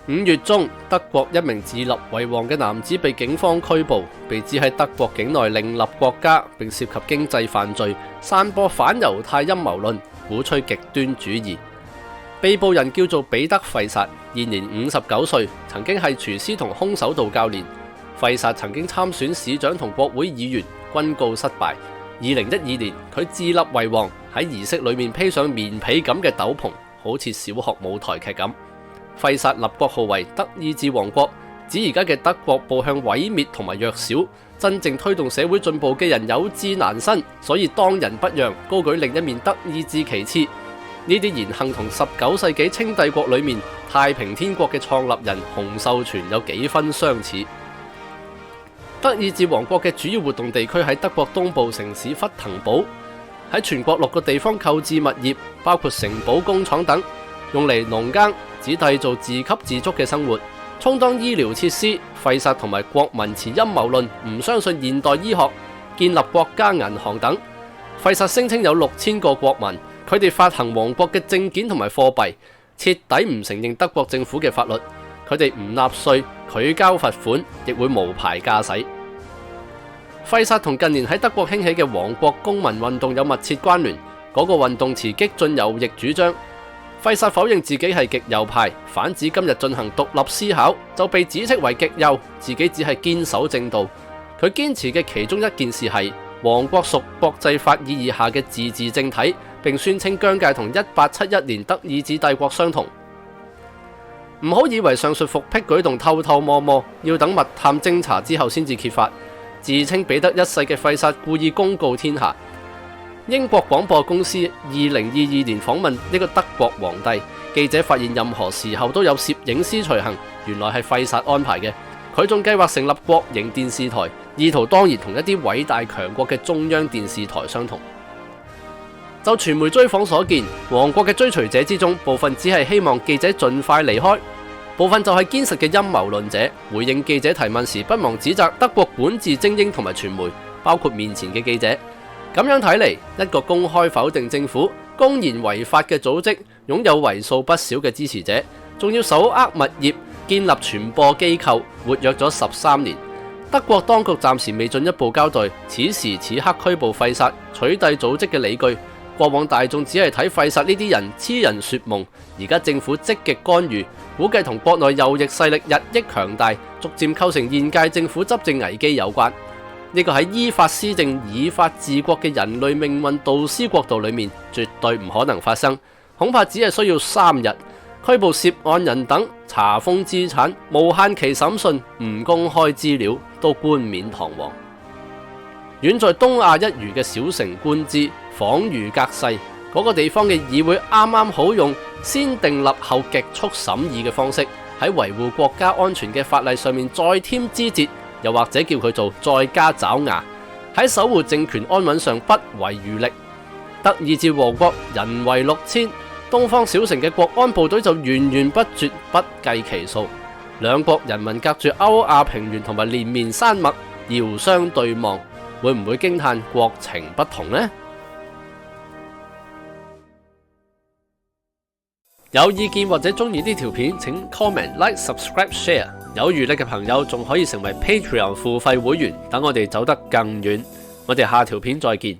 5月中，德國一名自立為王嘅男子被警方拘捕，被指喺德國境內另立國家，並涉及經濟犯罪，散播反猶太陰謀論，鼓吹極端主義。被捕人叫做彼得·費薩，現年59歲，曾經係廚師同空手道教練。費薩曾經參選市長同國會議員，均告失敗。2012年，佢自立為王，喺儀式裏面披上棉被咁嘅斗篷，好似小學舞台劇咁。費薩立國號為德意志王國，指而家嘅德國步向毀滅同埋弱小，真正推動社會進步嘅人有志難伸，所以當仁不讓，高舉另一面德意志旗幟。呢啲言行同19世紀清帝國裏面太平天國嘅創立人洪秀全有幾分相似。德意志王國嘅主要活動地區喺德國東部城市弗滕堡，喺全國6個地方購置物業，包括城堡、工廠等，用嚟農耕，只締造自給自足嘅生活，充當醫療設施。費薩同埋國民持陰謀論，唔相信現代醫學，建立國家銀行等。費薩聲稱有6000個國民，佢哋發行王國嘅證件同埋貨幣，徹底唔承認德國政府嘅法律。佢哋唔納稅，拒交罰款，亦會無牌駕駛。費薩同近年喺德國興起嘅王國公民運動有密切關聯，嗰個運動持激進右翼主張。費薩否認自己係極右派，反指今日進行獨立思考就被指斥為極右，自己只係堅守正道。佢堅持嘅其中一件事係王國屬國際法意義下嘅自治政體，並宣稱疆界同1871年德意志帝國相同。唔好以為上述復辟舉動偷偷摸摸，要等密探偵查之後先至揭發。自稱彼得一世嘅費薩故意公告天下。英國廣播公司2022年訪問呢個德國皇帝，記者發現任何時候都有攝影師隨行，原來係費薩安排嘅。佢仲計劃成立國營電視台，意圖當然同一啲偉大強國嘅中央電視台相同。就傳媒追訪所見，王國嘅追隨者之中，部分只係希望記者盡快離開，部分就係堅實嘅陰謀論者。回應記者提問時，不忘指責德國管治精英同埋傳媒，包括面前嘅記者。咁樣睇嚟，一個公開否定政府、公然違法嘅組織，擁有為數不少嘅支持者，仲要手握物業、建立傳播機構，活躍咗13年。德國當局暫時未進一步交代此時此刻拘捕費薩、取締組織嘅理據。過往大眾只係睇費薩呢啲人痴人說夢，而家政府積極干預，估計同國內右翼勢力日益強大，逐漸構成現屆政府執政危機有關。呢個喺依法施政、以法治國嘅人類命運導師國度裏面，絕對唔可能發生。恐怕只係需要3日，拘捕涉案人等，查封資產，無限期審訊，唔公開資料，都冠冕堂皇。遠在東亞一隅嘅小城觀之，恍如隔世。嗰個地方嘅議會啱啱好用先訂立後極速審議嘅方式，喺維護國家安全嘅法例上面再添枝節，又或者叫佢做再加爪牙，喺守護政權安穩上不遺餘力。德意志王國人為6000，東方小城嘅國安部隊就源源不絕，不計其數。兩國人民隔住歐亞平原同埋連綿山脈，遙相對望，會唔會驚嘆國情不同呢？有意見或者中意呢條片，請 comment、like、subscribe、share。有餘力嘅朋友仲可以成為 Patreon 付費會員，等我哋走得更遠。我哋下條片再見。